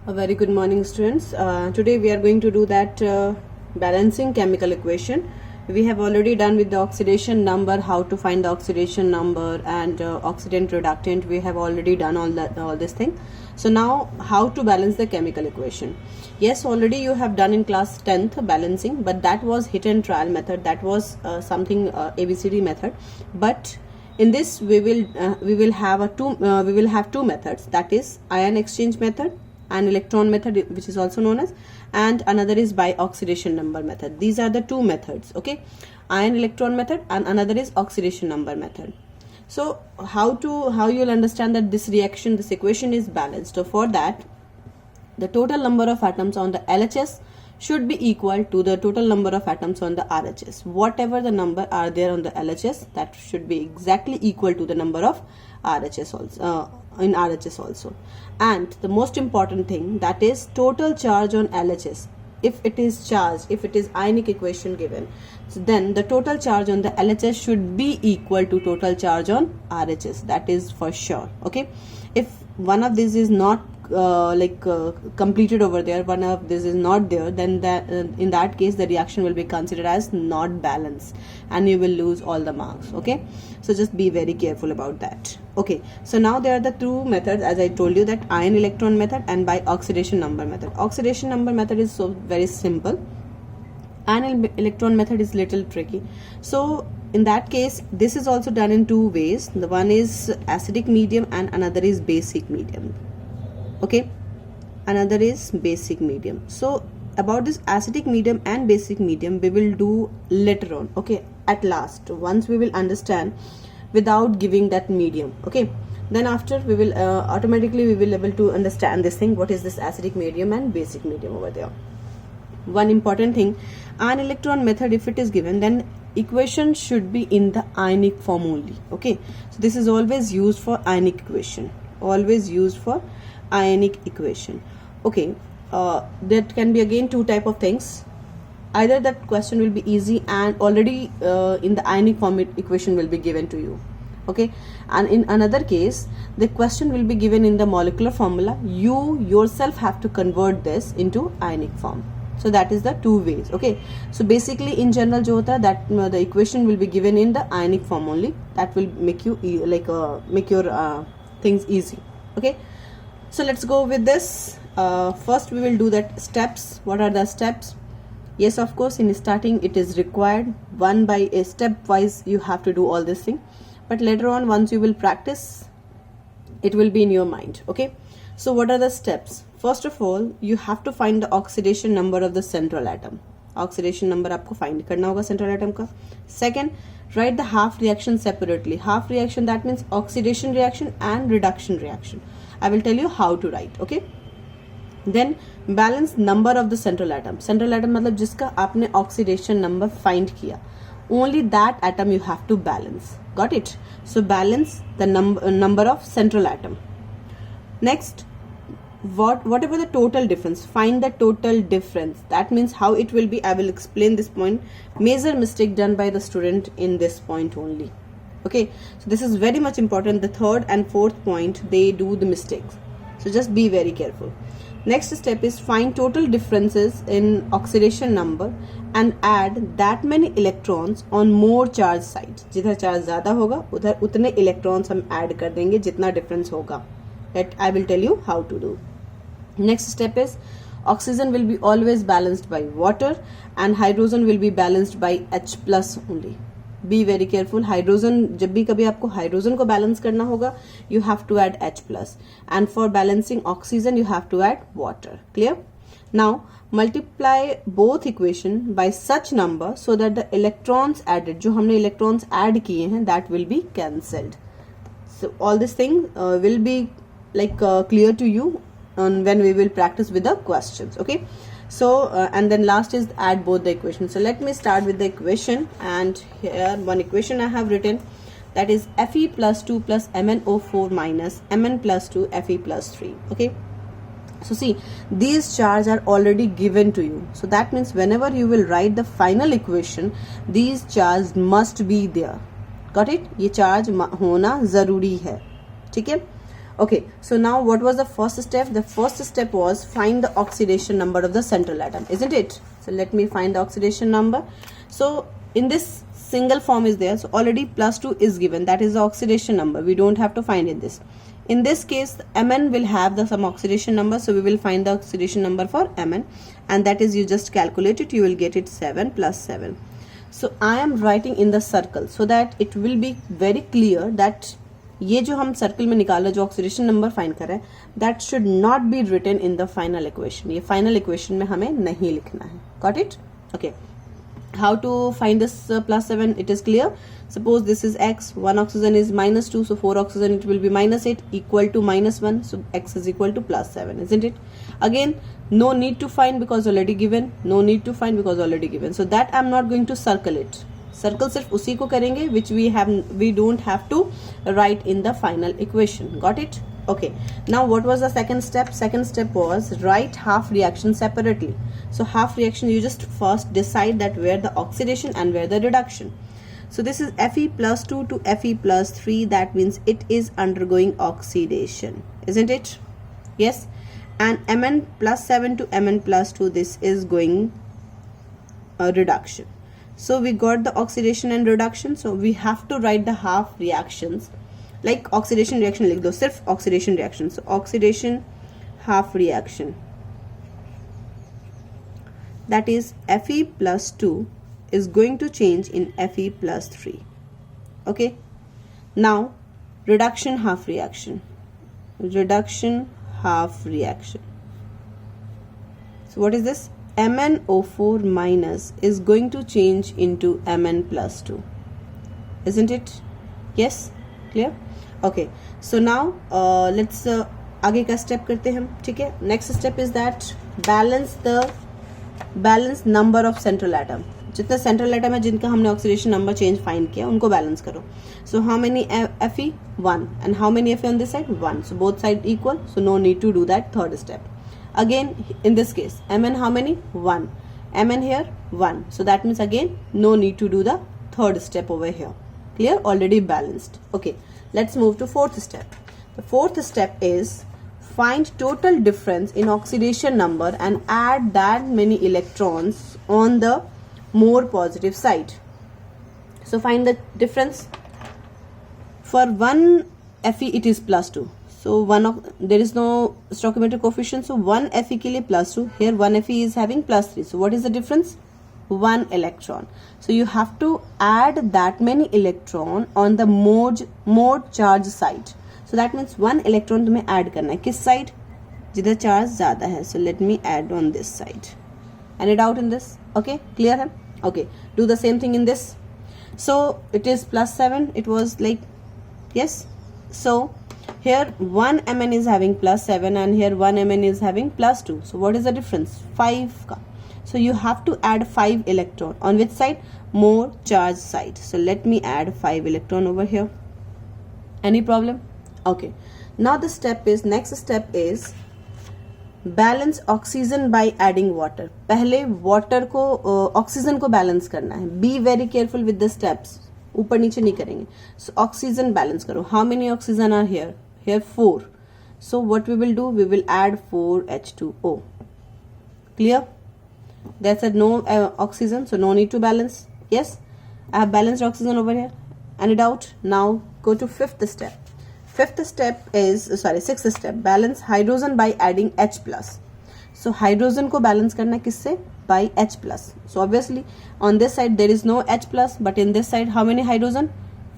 A very good morning, students. Today we are going to do that balancing chemical equation. We have already done with the oxidation number, how to find the oxidation number, and oxidant reductant. We have already done all this thing. So now how to balance the chemical equation. Yes, already you have done in class 10th balancing, but that was hit and trial method. That was something ABCD method. But in this we will have two methods, that is ion exchange method and electron method, which is also known as, and another is by oxidation number method. These are the two methods, okay? Ion electron method and another is oxidation number method. So how you'll understand that this equation is balanced. So for that, the total number of atoms on the LHS should be equal to the total number of atoms on the RHS. Whatever the number are there on the LHS, that should be exactly equal to the number of RHS also, in RHS also. And the most important thing, that is total charge on LHS. If it is charged, if it is ionic equation given, so then the total charge on the LHS should be equal to total charge on RHS. That is for sure, okay? If one of these is not completed over there, one of this is not there, then in that case the reaction will be considered as not balanced and you will lose all the marks, okay? So just be very careful about that. Okay, so now there are the two methods, as I told you, that ion electron method and by oxidation number method. Oxidation number method is so very simple. Ion electron method is little tricky. So in that case, this is also done in two ways. The one is acidic medium and another is basic medium, okay? Another is basic medium. So about this acidic medium and basic medium we will do later on, okay? At last, once we will understand without giving that medium, okay? Then after we will automatically we will able to understand this thing, what is this acidic medium and basic medium over there. One important thing, ion electron method, if it is given, then equation should be in the ionic form only, okay? So this is always used for ionic equation, always used for ionic equation, okay? That can be again two type of things. Either that question will be easy and already in the ionic form equation will be given to you, okay? And in another case, the question will be given in the molecular formula. You yourself have to convert this into ionic form. So that is the two ways, okay? So basically in general jo hota hai, that the equation will be given in the ionic form only. That will make you make your things easy, okay? So let's go with this. First we will do that steps. What are the steps? Yes, of course, in starting it is required one by a step wise you have to do all this thing, but later on once you will practice it will be in your mind, okay? So what are the steps? First of all, you have to find the oxidation number of the central atom. Oxidation number आपको find करना होगा central atom का. Second, write the half reaction separately. Half reaction, that means oxidation reaction and reduction reaction. I will tell you how to write, okay? Then balance number of the central atom. Central atom मतलब जिसका आपने oxidation number find किया. Only that atom you have to balance. Got it? So balance the number of central atom. Next, whatever the total difference, find the total difference. That means how it will be, I will explain this point. Major mistake done by the student in this point only, okay? So this is very much important. The third and fourth point, they do the mistakes, so just be very careful. Next step is find total differences in oxidation number and add that many electrons on more charge sites. जिधर charge ज़्यादा होगा उधर उतने electrons हम add कर देंगे जितना difference होगा. That I will tell you how to do. Next step is oxygen will be always balanced by water and hydrogen will be balanced by H plus only. Be very careful. Hydrogen, जब भी कभी आपको hydrogen को balance करना होगा, you have to add H plus, and for balancing oxygen you have to add water. Clear? Now multiply both equation by such number so that the electrons added, जो हमने electrons add किए हैं, that will be cancelled. So all this thing will be clear to you when we will practice with the questions, okay? So and then last is add both the equations. So let me start with the equation, and here one equation I have written, that is Fe plus 2 plus MnO4 minus Mn plus 2 Fe plus 3, okay? So see, these charges are already given to you, so that means whenever you will write the final equation, these charges must be there. Got it? ये charge होना जरूरी है, ठीक है? Okay, so now what was the first step? The first step was find the oxidation number of the central atom, isn't it? So let me find the oxidation number. So in this single form is there, so already +2 is given, that is the oxidation number. We don't have to find in this. In this case, Mn will have some oxidation number, so we will find the oxidation number for Mn, and that is, you just calculate it, you will get it 7 + 7. So I am writing in the circle so that it will be very clear that ये जो हम circle में निकाला, जो oxidation number find कर रहे हैं, that should not be written in the final equation. ये फाइनल इक्वेशन में हमें नहीं लिखना है. Got it? Okay. How to find this +7? It is clear. Suppose this is x, 1 oxygen is -2, so 4 oxygen it will be -8, equal to -1, so x is equal to +7, isn't it? Again, no need to find because already given, no need to find because already given, so that I'm not going to circle it. Circle सिर्फ उसी को करेंगे which we don't have to write in the final equation. Got it? Okay. Now what was the second step? Second step was write half reaction separately. So half reaction, you just first decide that where the oxidation and where the reduction. So this is Fe+2 to Fe+3, that means it is undergoing oxidation, isn't it? Yes. And Mn+7 to Mn+2, this is going a reduction. So we got the oxidation and reduction, so we have to write the half reactions. Like oxidation reaction लिख दो, सिर्फ oxidation reaction. So oxidation half reaction, that is Fe+2 is going to change in Fe+3. Okay. Now reduction half reaction. Reduction half reaction. So what is this? MnO4 minus is going to change into Mn+2, isn't it? Yes, clear? Okay, so now let's आगे का step करते हैं हम. ठीक है. Next step is that balance number of central atom. जितने central atom है जिनका हमने ऑक्सीडेशन नंबर चेंज फाइंड किया, उनको बैलेंस करो. So how many Fe? 1. And how many Fe on this side? 1. So both side equal, so no need to do that third step. Again in this case, Mn how many? 1. Mn here 1. So that means again no need to do the third step over here. Clear? Already balanced. Okay, let's move to fourth step. The fourth step is find total difference in oxidation number and add that many electrons on the more positive side. So find the difference. For one Fe it is +2. So there is no stoichiometric coefficient, so 1 Fe के लिए +2, here 1 Fe is having +3. So what is the difference? 1 electron. So you have to add that many electron on the more charge side. So that means 1 electron तुम्हें add करना है. किस side? जिधर charge ज़्यादा है. So let me add on this side. Any doubt in this? Okay, clear है? Okay, do the same thing in this. So it is +7. It was like, yes. So here 1 Mn is having +7 and here 1 Mn is having +2. So what is the difference? 5 ka. So you have to add 5 electron. On which side? More charged side. So let me add 5 electron over here. Any problem? Okay. Now the next step is balance oxygen by adding water. पहले water को oxygen को balance करना है. Be very careful with the steps. ऊपर नीचे नहीं करेंगे. So oxygen balance करो. How many oxygen are here? Here 4. So what we will do? We will add 4 H2O. Clear? That's a no oxygen, so no need to balance. Yes, I have balanced oxygen over here. Any doubt? Now go to sixth step. Sixth step. Balance hydrogen by adding H+. So hydrogen को balance करना है किससे? By H+. So obviously on this side there is no H+, but in this side how many hydrogen?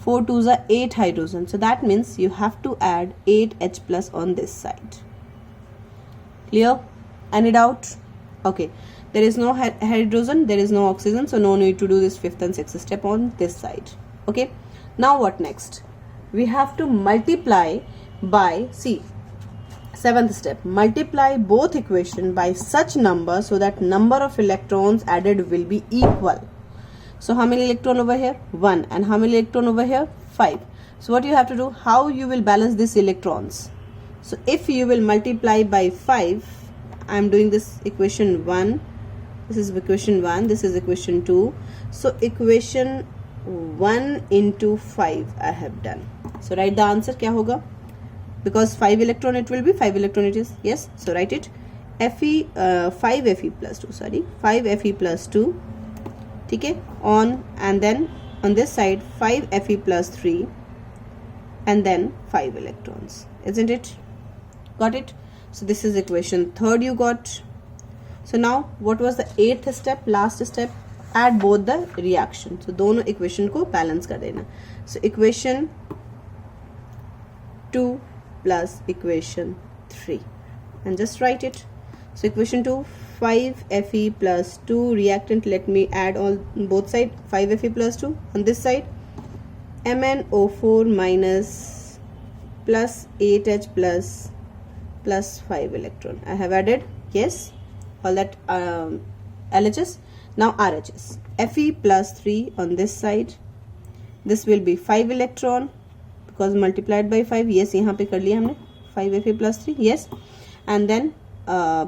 4 2s are 8 hydrogen. So that means you have to add 8 H+ on this side. Clear? Any doubt? Okay. There is no hydrogen, there is no oxygen, so no need to do this fifth and sixth step on this side. Okay. Now what next? We have to multiply by, see, seventh step, multiply both equation by such number so that number of electrons added will be equal. So how many electron over here? 1. And how many electron over here? 5. So what you have to do? How you will balance these electrons? So if you will multiply by 5, I am doing this equation 1. This is equation 1. This is equation 2. So equation 1 into 5 I have done. So write the answer. क्या होगा? because 5 electron it will be 5 electron it is. Yes, so write it Fe 5 Fe plus 2, sorry, 5 Fe plus 2, okay, on, and then on this side 5 Fe plus 3, and then 5 electrons, isn't it? Got it? So this is equation 3rd you got. So now what was the 8th step, last step? Add both the reaction. So दोनों equation को balance कर देना. So equation 2 plus equation 3, and just write it. So equation 2, 5 Fe plus 2 reactant, let me add all both side, 5 Fe plus 2, on this side MnO4 minus plus 8H plus 5 electron. I have added, yes, all that LHS. Now RHS, Fe plus 3 on this side, this will be 5 electron because multiplied by 5, yes, यहाँ पे कर लिया हमने 5 Fe plus 3, yes, and then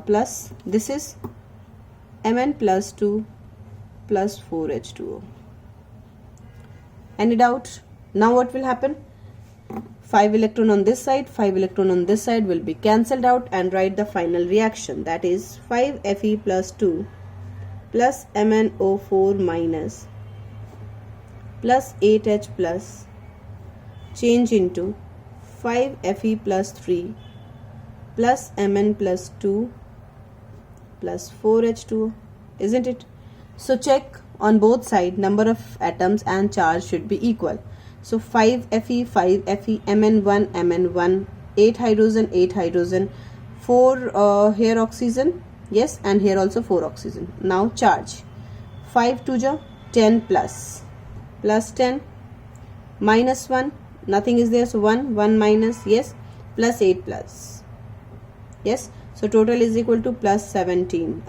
plus this is Mn plus 2 plus 4H2O. Any doubt? Now what will happen? 5 electron on this side, 5 electron on this side will be cancelled out, and write the final reaction, that is 5 Fe plus 2 plus MnO4 minus plus 8H plus change into 5 Fe plus 3 plus Mn plus 2 plus 4H2O, isn't it? So check on both sides, number of atoms and charge should be equal. So 5 Fe, Mn1, Mn1, 8 hydrogen, 4 here oxygen, yes, and here also 4 oxygen. Now charge, 5 to the 10 plus 10 minus 1, nothing is there, so 1 minus, yes, plus 8 plus, yes, so total is equal to plus 17,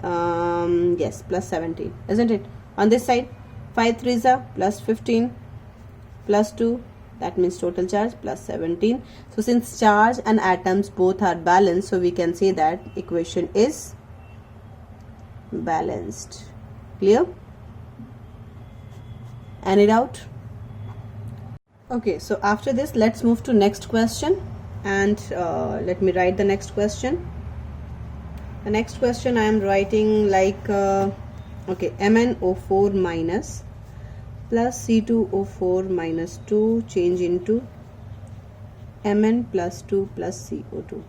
yes, plus 17, isn't it? On this side 5 3s are plus 15 plus 2, that means total charge plus 17. So since charge and atoms both are balanced, so we can say that equation is balanced. Clear? Any doubt? Okay, so after this let's move to next question, and let me write the next question. The next question I am writing like okay, MnO4 minus plus C2O4 minus 2 change into Mn plus 2 plus CO2.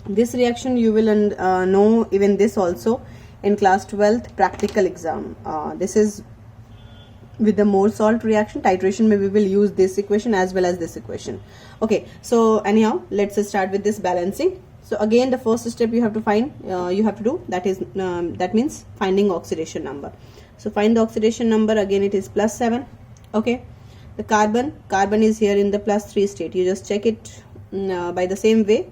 This reaction you will know even this also in class 12th practical exam. This is with the more salt reaction titration, maybe we will use this equation as well as this equation. Okay, so anyhow let's start with this balancing. So again the first step you have to find, you have to do, that is that means finding oxidation number. So find the oxidation number, again it is plus 7. Okay, the carbon is here in the plus 3 state, you just check it by the same way.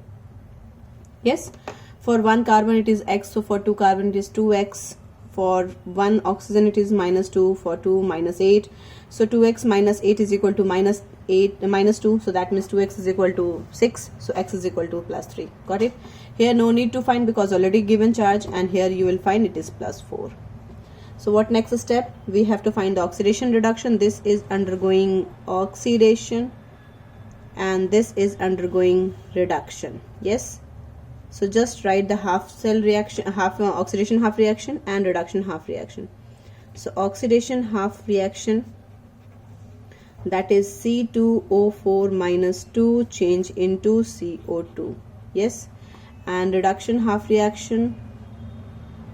Yes, for 1 carbon it is X, so for 2 carbon it is 2X, for 1 oxygen it is minus 2, for 2 minus 8, so 2X minus 8 is equal to minus 2, so that means 2X is equal to 6, so X is equal to plus 3. Got it? Here no need to find because already given charge, and here you will find it is plus 4. So what next step? We have to find the oxidation reduction. This is undergoing oxidation and this is undergoing reduction. Yes, so just write the half cell reaction, half oxidation half reaction and reduction half reaction. So oxidation half reaction, that is C2O4 minus 2 change into CO2. Yes, and reduction half reaction,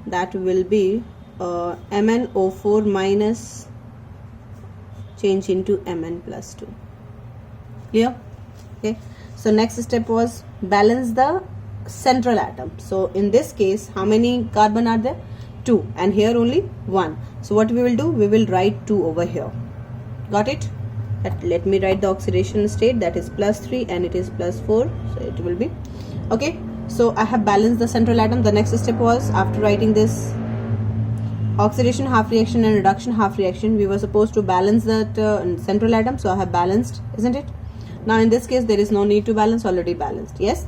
that will be MnO4 minus change into Mn plus 2. Clear? Okay, so next step was balance the central atom. So in this case how many carbon are there? 2, and here only 1. So what we will do, we will write 2 over here. Got it? Let me write the oxidation state, that is plus 3 and it is plus 4, so it will be okay. So I have balanced the central atom. The next step was, after writing this oxidation half reaction and reduction half reaction, we were supposed to balance that central atom, so I have balanced, isn't it? Now in this case there is no need to balance, already balanced. Yes.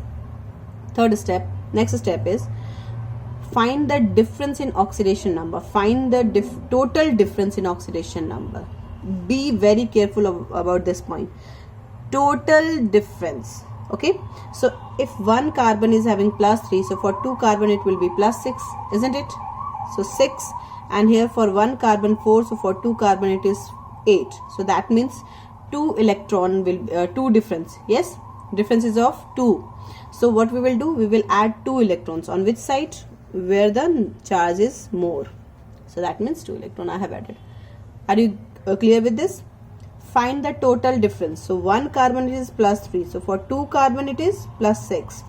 Third step, next step is find the difference in oxidation number. Find the total difference in oxidation number. Be very careful about this point. Total difference. Okay, so if one carbon is having +3, so for 2 carbon it will be +6, isn't it? So 6, and here for 1 carbon 4, so for 2 carbon it is 8. So that means 2 electron will 2 difference. Yes, difference is of 2. So what we will do, we will add 2 electrons on which side, where the charge is more. So that means 2 electron I have added. Are you clear with this? Find the total difference. So 1 carbon it is +3, so for 2 carbon it is +6.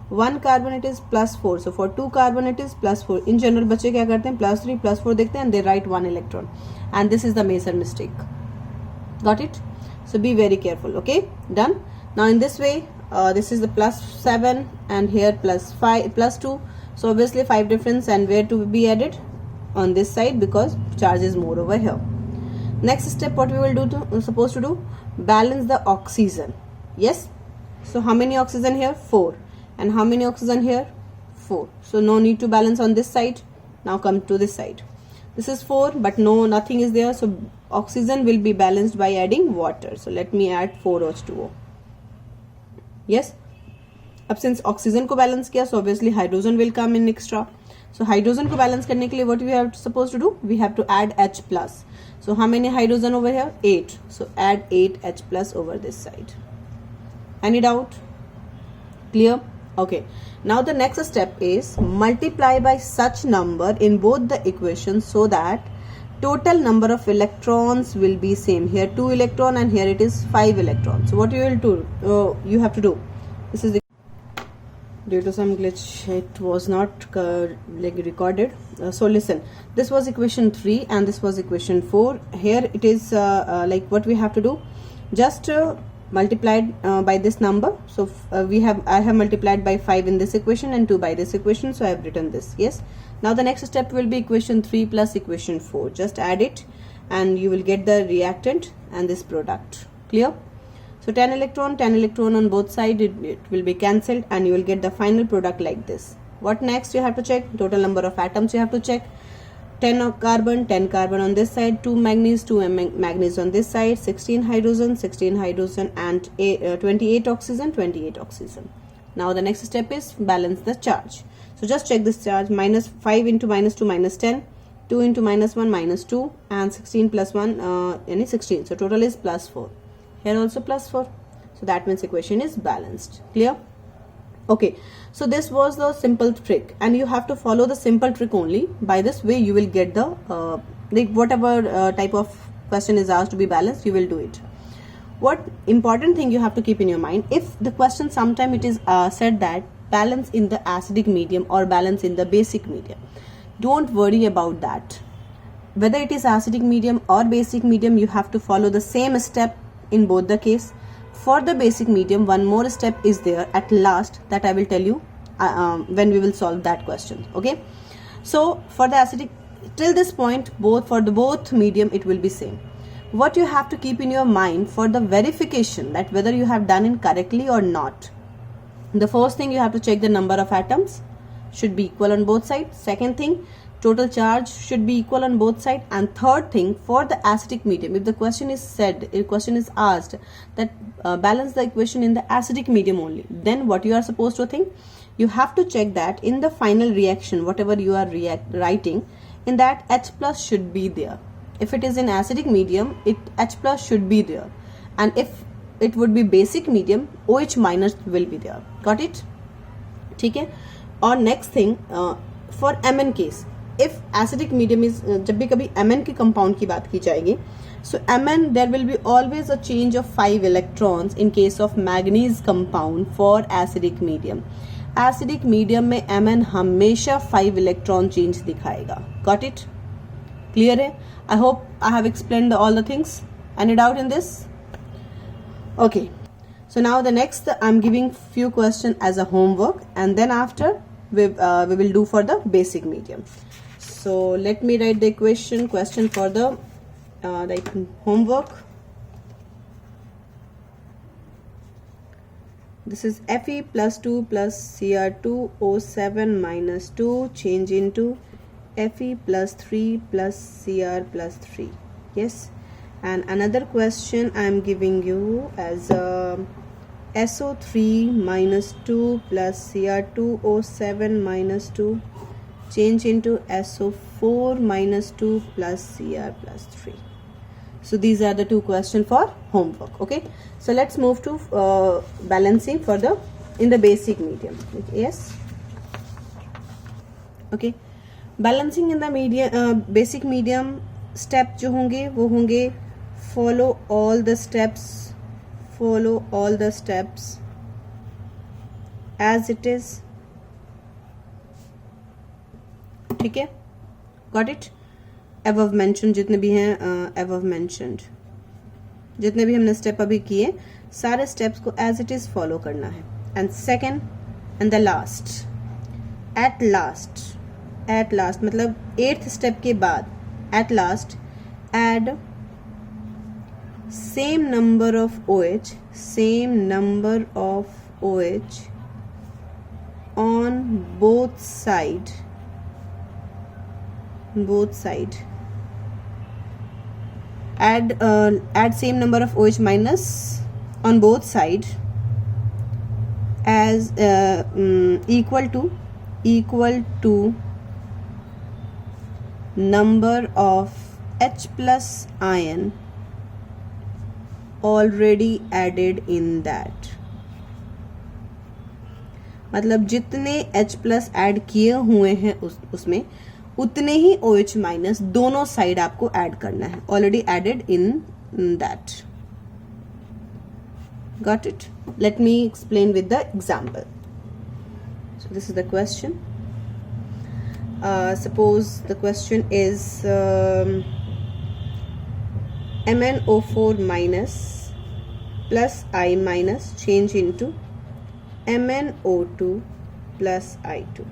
1 carbon it is +4, so for 2 carbon it is +4. In general बच्चे क्या करते हैं, +3 +4 देखते हैं and they write 1 electron, and this is the major mistake. Got it? So be very careful. Okay, done. Now in this way, this is the +7 and here +5 +2. So obviously 5 difference, and where to be added? On this side, because charge is more over here. Next step, what we will do supposed to do, balance the oxygen. Yes, so how many oxygen here? 4. And how many oxygen here? 4. So no need to balance on this side. Now come to this side. This is 4, but nothing is there, so oxygen will be balanced by adding water. So let me add 4H2O. Yes, अब since oxygen को balance किया, so obviously hydrogen will come in extra. So hydrogen को balance करने के लिए what we have supposed to do, we have to add H plus. So how many hydrogen over here? 8. So add 8 H plus over this side. Any doubt? Clear? Okay. Now the next step is multiply by such number in both the equations so that total number of electrons will be same. Here 2 electron and here it is 5 electrons. So what you will do? You have to do. This is the due to some glitch it was not recorded. So listen, this was equation 3 and this was equation 4. Here it is like what we have to do, just multiplied by this number. So I have multiplied by 5 in this equation and 2 by this equation, so I have written this. Yes, now the next step will be equation 3 plus equation 4. Just add it and you will get the reactant and this product. Clear? So 10 electron on both sides, it will be cancelled and you will get the final product like this. What next you have to check? Total number of atoms you have to check. 10 carbon on this side, 2 manganese, 2 manganese on this side, 16 hydrogen and 28 oxygen. Now the next step is balance the charge. So just check this charge, -5 into -2 -10, 2 into -1 -2, and 16 plus 1 16. So total is +4. Here also +4. So that means equation is balanced. Clear? Okay, so this was the simple trick and you have to follow the simple trick only. By this way you will get the whatever type of question is asked to be balanced, you will do it. What important thing you have to keep in your mind, if the question sometime it is said that balance in the acidic medium or balance in the basic medium, don't worry about that. Whether it is acidic medium or basic medium, you have to follow the same step in both the case. For the basic medium, one more step is there at last that I will tell you when we will solve that question. Okay, so for the acidic, till this point for both medium it will be same. What you have to keep in your mind for the verification that whether you have done it correctly or not, the first thing you have to check the number of atoms should be equal on both sides. Second thing, total charge should be equal on both sides. And third thing, for the acidic medium, if the question is asked that balance the equation in the acidic medium only, then what you are supposed to think, you have to check that in the final reaction, whatever you are writing, in that H plus should be there. If it is in acidic medium, H plus should be there, and if it would be basic medium, OH minus will be there. Got it? ठीक है. और next thing, for Mn case, if acidic medium is, जब भी कभी Mn के compound की बात की जाएगी, so Mn there will be always a change of 5 electrons in case of manganese compound for acidic medium. Acidic medium में Mn हमेशा 5 electron change दिखाएगा. Got it? Clear है? I hope I have explained all the things. Any doubt in this? Okay. So now the next, I'm giving few questions as a homework, and then after we will do for the basic medium. So let me write the question for the homework. This is Fe plus 2 plus Cr2O7 minus 2 change into Fe plus 3 plus Cr plus 3. Yes. And another question I am giving you as SO3 minus 2 plus Cr2O7 minus 2 change into SO4 minus 2 plus Cr plus 3. So these are the two questions for homework. Okay, so let's move to balancing for the in the basic medium. Yes. Okay, balancing in the medium basic medium step जो होंगे वो होंगे follow all the steps as it is. ठीक है, got it? above mentioned जितने भी हैं above mentioned जितने भी हमने स्टेप अभी किए सारे स्टेप्स को as it is फॉलो करना है. And second and the last at last मतलब 8th स्टेप के बाद at last add same number of OH on both side add same number of OH minus on both side as equal to number of H plus ion already added in that. मतलब जितने H plus add किए हुए हैं उसमें उतने ही OH minus दोनों side आपको ऐड करना है, already added in that. Got it? Let me explain with the example. So this is the question. Suppose the question is MnO4 minus plus I minus change into MnO2 plus I2.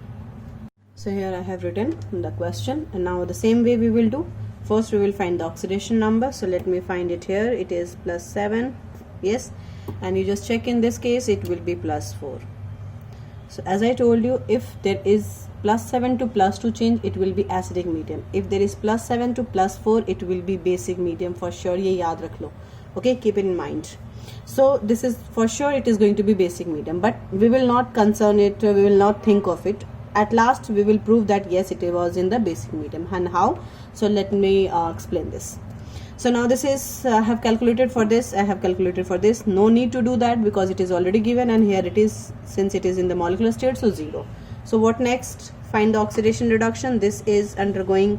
So here I have written the question, and now the same way we will do. First we will find the oxidation number. So let me find it here. It is +7. Yes, and you just check in this case it will be +4. So as I told you, if there is +7 to +2 change, it will be acidic medium. If there is +7 to +4, it will be basic medium for sure. ये याद रख लो. Okay, keep it in mind. So this is for sure it is going to be basic medium, but we will not concern it. We will not think of it. At last we will prove that yes, it was in the basic medium. And how? So let me explain this. So now this is I have calculated for this. No need to do that because it is already given, and here it is since it is in the molecular state, so 0. So what next? Find the oxidation reduction. This is undergoing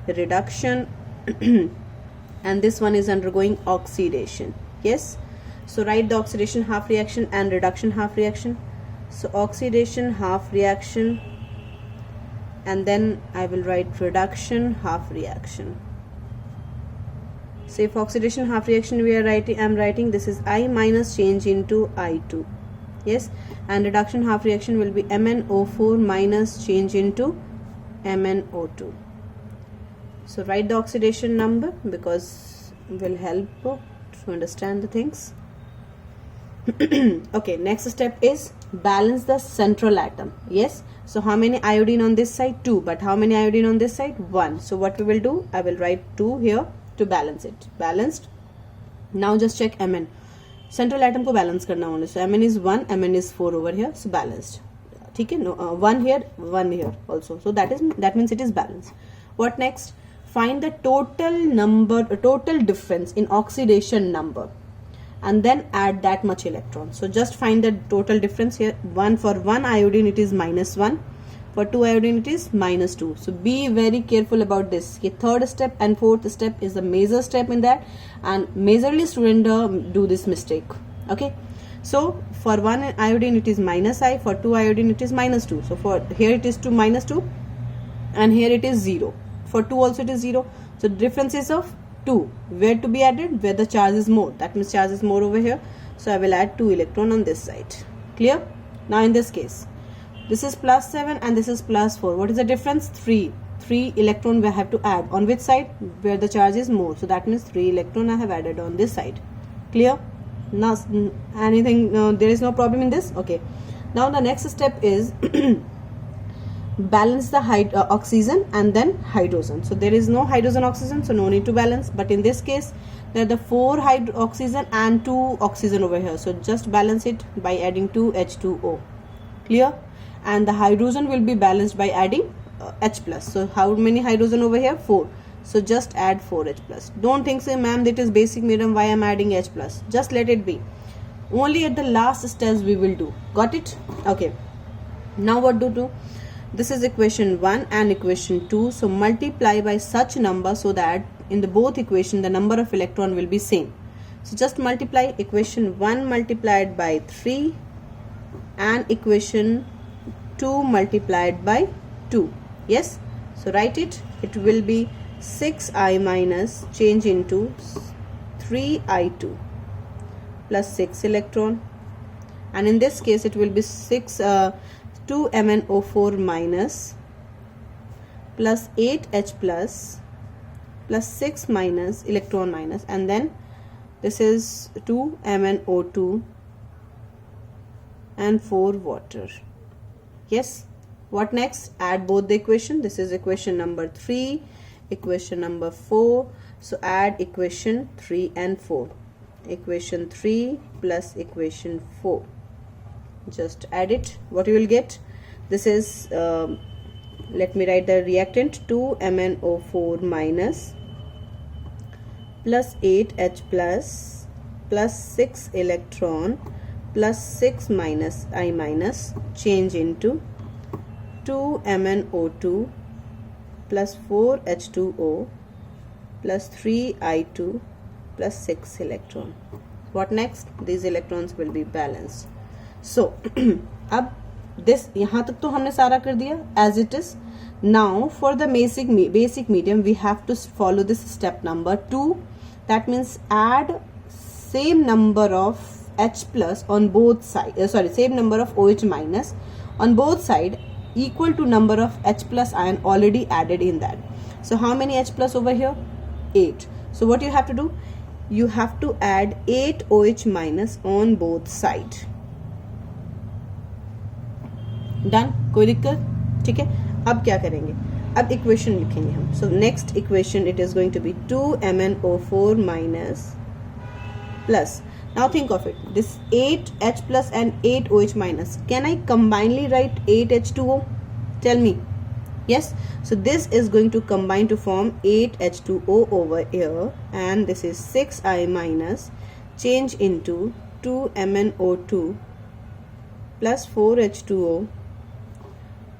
reduction and this one is undergoing oxidation. Yes, so write the oxidation half reaction and reduction half reaction. So oxidation half reaction, and then I will write reduction half reaction. So if oxidation half reaction I'm writing this is I minus change into I2. Yes, and reduction half reaction will be MnO4 minus change into MnO2. So write the oxidation number because it will help to understand the things. Okay, next step is balance the central atom. Yes, so how many iodine on this side? 2, but how many iodine on this side? 1. So what we will do, I will write 2 here to balance it. Balanced. Now just check Mn. Central atom को balance करना होगा. So Mn is 1, Mn is 4 over here, so balanced. ठीक है, no, 1 here, 1 here also. So that means it is balanced. What next? Find the total difference in oxidation number, and then add that much electron. So just find the total difference here. For 1 iodine it is -1, for 2 iodine it is -2. So be very careful about this. The 3rd step and 4th step is the major step in that, and majorly student do this mistake. Okay, so for 1 iodine it is -I, for 2 iodine it is -2. So for here it is -2, and here it is 0. For 2 also it is 0. So difference is of 2. Where to be added? Where the charge is more. That means charge is more over here. So I will add 2 electron on this side. Clear? Now in this case, this is +7 and this is +4. What is the difference? 3. 3 electron we have to add. On which side? Where the charge is more. So that means 3 electron I have added on this side. Clear? Now anything? There is no problem in this? Okay. Now the next step is balance the oxygen and then hydrogen. So there is no hydrogen oxygen, so no need to balance, but in this case there are the 4 oxygen and 2 oxygen over here, so just balance it by adding 2 H2O. Clear? And the hydrogen will be balanced by adding H plus. So how many hydrogen over here? 4. So just add 4H plus. Don't think so, ma'am, that is basic medium, why I'm adding H plus. Just let it be. Only at the last steps we will do. Got it? Okay. Now what do? This is equation 1 and equation 2. So multiply by such number so that in the both equation the number of electron will be same. So just multiply equation 1 multiplied by 3 and equation 2 multiplied by 2. Yes? So write it. It will be 6I minus change into 3I2 plus 6 electron, and in this case it will be 2MnO4 minus plus 8H plus 6 minus electron minus, and then this is 2MnO2 and 4 water. Yes. What next? Add both the equation. This is equation number 3, equation number 4. So add equation 3 and 4. Equation 3 plus equation 4. Just add it. What you will get? This is, let me write the reactant, 2MnO4 minus plus 8H plus 6 electron plus 6 minus I minus change into 2MnO2 plus 4H2O plus 3I2 plus 6 electron. What next? These electrons will be balanced. So अब this यहाँ तक तो हमने सारा कर दिया as it is. Now for the basic medium we have to follow this step number 2. That means add same number of H plus on both sides. Same number of OH minus on both sides, equal to number of H plus ion already added in that. So how many H plus over here? 8. So what you have to do? You have to add 8 OH minus on both sides. Done? कोई दिक्कत? ठीक है. अब क्या करेंगे? अब equation लिखेंगे हम. So next equation it is going to be 2MnO4 minus plus. Now think of it. This 8H plus and 8OH minus. Can I combinedly write 8H2O? Tell me. Yes. So this is going to combine to form 8H2O over here, and this is 6I minus change into 2MnO2 plus 4H2O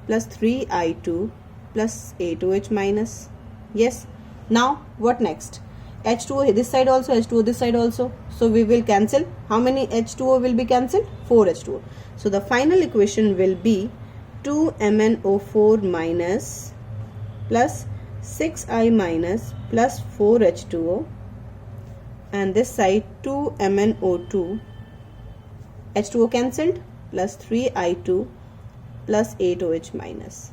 plus 3I2 plus 8OH minus. Yes. Now what next? H2O this side also, H2O this side also. So we will cancel. How many H2O will be cancelled? 4 H2O. So the final equation will be 2MnO4 minus plus 6I minus plus 4 H2O, and this side 2MnO2 H2O cancelled plus 3I2 plus 8OH minus.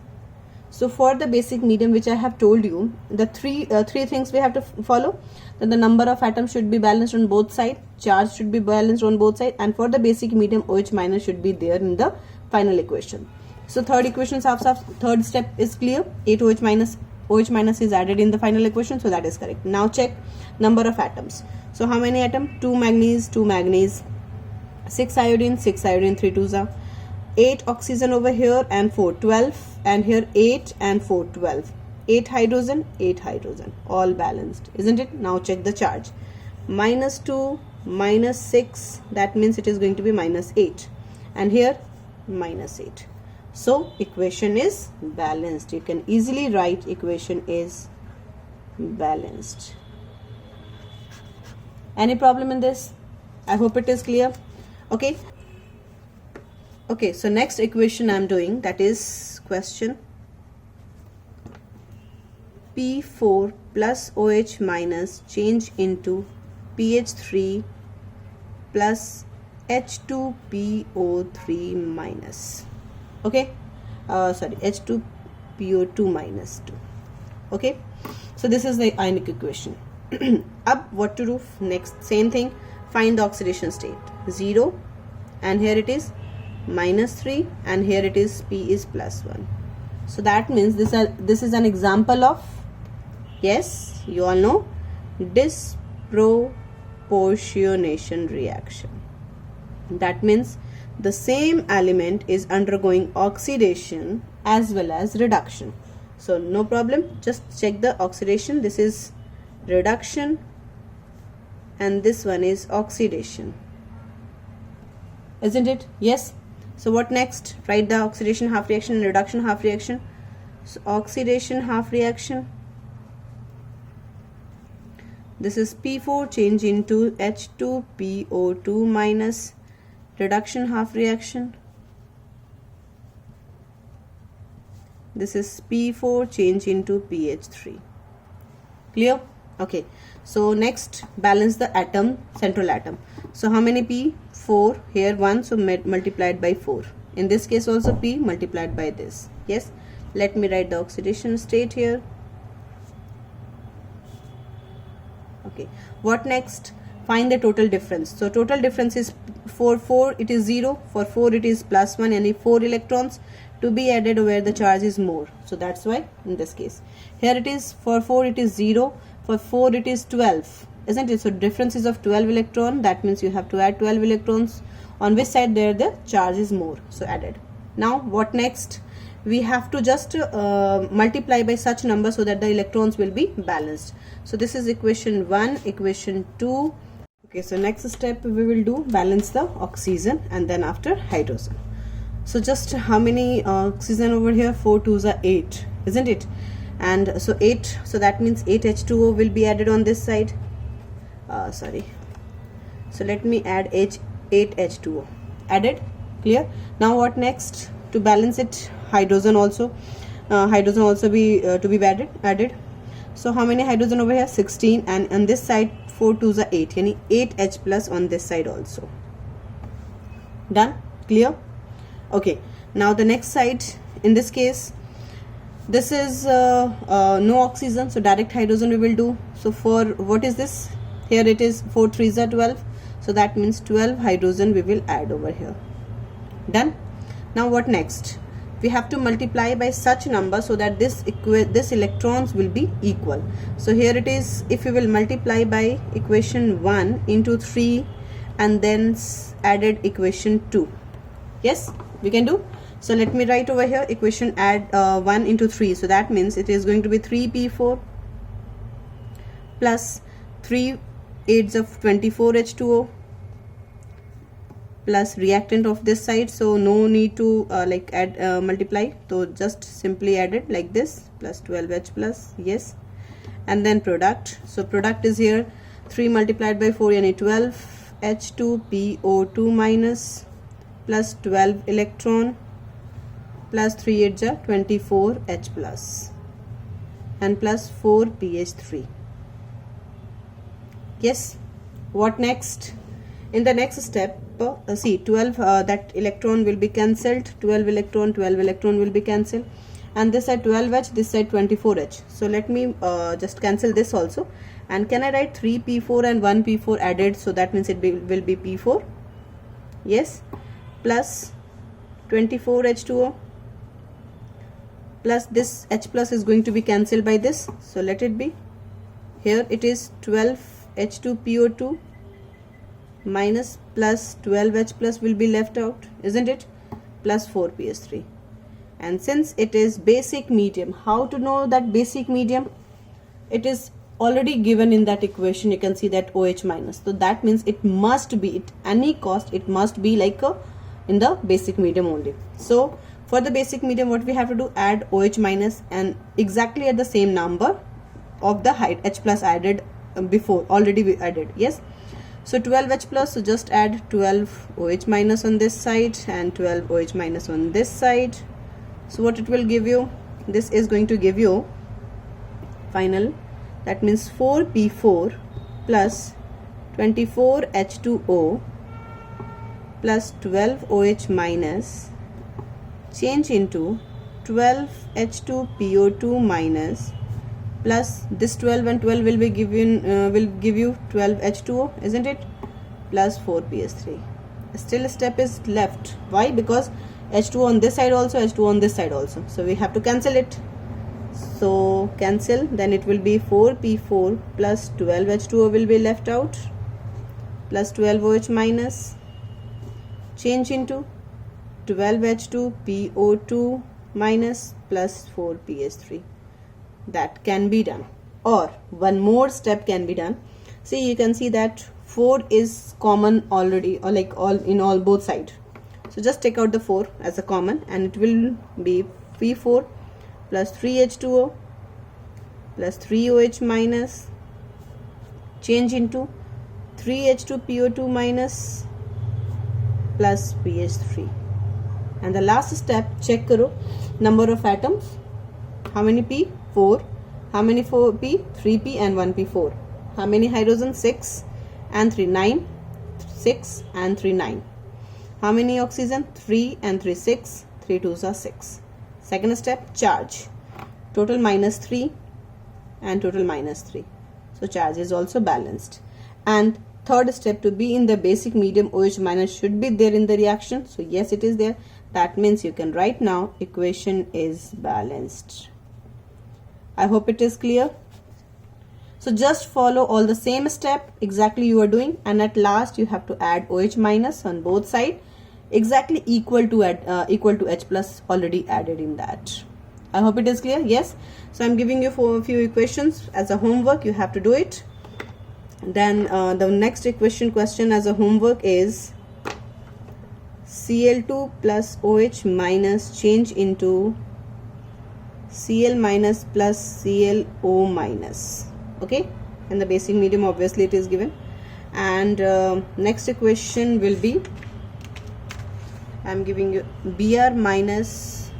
So for the basic medium which I have told you, the three things we have to follow. Then the number of atoms should be balanced on both sides, charge should be balanced on both sides, and for the basic medium OH minus should be there in the final equation. So third equation third step is clear. 8 OH minus is added in the final equation, so that is correct. Now check number of atoms. So how many atoms? 2 manganese, 6 iodine, 3 2s are 8 oxygen over here and 4 12, and here 8 and 4 12, 8 hydrogen, all balanced, isn't it? Now check the charge. -2 -6, that means it is going to be -8, and here -8. So equation is balanced. You can easily write equation is balanced. Any problem in this? I hope it is clear. Okay. Okay, so next equation I am doing, that is question P4 plus OH minus change into PH3 plus H2PO3 minus. Okay, H2PO2 minus 2. Okay, so this is the ionic equation. Up what to do next? Same thing, find the oxidation state. 0, and here it is -3, and here it is P is +1. So that means this is an example of, yes, you all know, proportionation reaction. That means the same element is undergoing oxidation as well as reduction. So no problem, just check the oxidation. This is reduction and this one is oxidation, isn't it? Yes. So what next? Write the oxidation half reaction and reduction half reaction. So oxidation half reaction, this is P4 change into H2PO2 minus. Reduction half reaction, this is P4 change into PH3. Clear? Okay, so next balance the atom, central atom. So how many P? 4, here 1, so multiplied by 4. In this case also P multiplied by this. Yes, let me write the oxidation state here. Okay, what next? Find the total difference. So total difference is for 4 it is 0, for 4 it is plus 1, and 4 electrons to be added where the charge is more. So that's why in this case here it is, for 4 it is 0, for 4 it is 12, isn't it? So difference is of 12 electron. That means you have to add 12 electrons on which side there the charge is more, so added. Now what next? We have to just multiply by such number so that the electrons will be balanced. So this is equation 1, equation 2. Okay, so next step we will do balance the oxygen and then after hydrogen. So just how many oxygen over here? 4 2s are 8, isn't it? And so 8, so that means 8 H2O will be added on this side. Sorry, so let me add 8 H2O added. Clear? Now what next? To balance it, hydrogen also be to be added. So how many hydrogen over here? 16, and on this side 4 2s are 8, yani 8 H plus on this side also. Done? Clear? Okay, now the next side, in this case this is no oxygen, so direct hydrogen we will do. So for what is this? Here it is 4 3s are 12, so that means 12 hydrogen we will add over here. Done? Now what next? We have to multiply by such number so that this electrons will be equal. So here it is, if we will multiply by equation 1 into 3 and then added equation 2. Yes, we can do. So let me write over here equation add 1 into 3. So that means it is going to be 3P4 plus 3 8s of 24 H2O plus reactant of this side. So no need to add multiply, so just simply add it like this, plus 12H plus. Yes, and then product. So product is here 3 multiplied by 4, yani 12 H2PO2 minus plus 12 electron plus 3 8s are 24 H plus and plus 4 PH3. Yes, what next? In the next step, see 12 that electron will be cancelled, 12 electron will be cancelled, and this side 12H, this side 24H. So let me just cancel this also, and can I write 3P4 and 1P4 added? So that means it will be P4. Yes, plus 24H2O plus this H plus is going to be cancelled by this, so let it be. Here it is 12 H2PO2 minus plus 12H plus will be left out, isn't it? Plus 4PS3. And since it is basic medium, how to know that basic medium? It is already given in that equation. You can see that OH minus. So that means it must be, at any cost, it must be like in the basic medium only. So for the basic medium, what we have to do? Add OH minus and exactly at the same number of the H plus added before, already we added. Yes. So 12H plus, so just add 12 OH minus on this side and 12 OH minus on this side. So what it will give you? This is going to give you final, that means 4P4 plus 24 H2O plus 12 OH minus change into 12 H2PO2 minus plus this 12 and 12 will be given will give you 12 H2O, isn't it? Plus 4 PS3. Still a step is left. Why? Because H2O on this side also, H2O on this side also. So we have to cancel it. so cancel, then it will be 4p4 plus 12H2O will be left out, plus 12OH minus, change into 12H2PO2 minus plus 4pH3. That can be done, or one more step can be done. See, you can see that 4 is common already, or like all both sides. So just take out the 4 as a common, and it will be P4 plus 3H2O plus 3OH minus, change into 3H2PO2 minus plus pH3. And the last step, check karo number of atoms. How many P? 4. How many 4P? 3P and 1P4. How many hydrogen? 6 and 3 9. 6 and 3 9. How many oxygen? 3 and 3 6. 3 2s are 6. Second step, charge. Total minus 3 and total minus 3. So charge is also balanced. And third step, to be in the basic medium, OH minus should be there in the reaction. So yes, it is there. That means you can write now equation is balanced. I hope it is clear. So just follow all the same step exactly you are doing, and at last you have to add OH minus on both sides, exactly equal to H plus already added in that. I hope it is clear. Yes. So I'm giving you a few equations as a homework. You have to do it. Then the next question as a homework is Cl2 plus OH minus change into Cl minus plus ClO minus. Okay, and the basic medium obviously it is given. And next equation will be, I'm giving you Br minus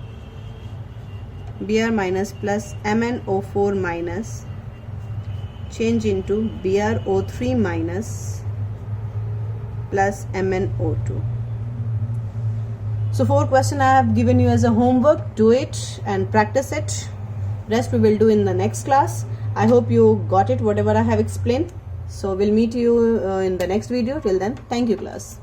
plus MnO4 minus change into BrO3 minus plus MnO2. So 4 questions I have given you as a homework. Do it and practice it. Rest we will do in the next class. I hope you got it, whatever I have explained. So we'll meet you in the next video. Till then, thank you class.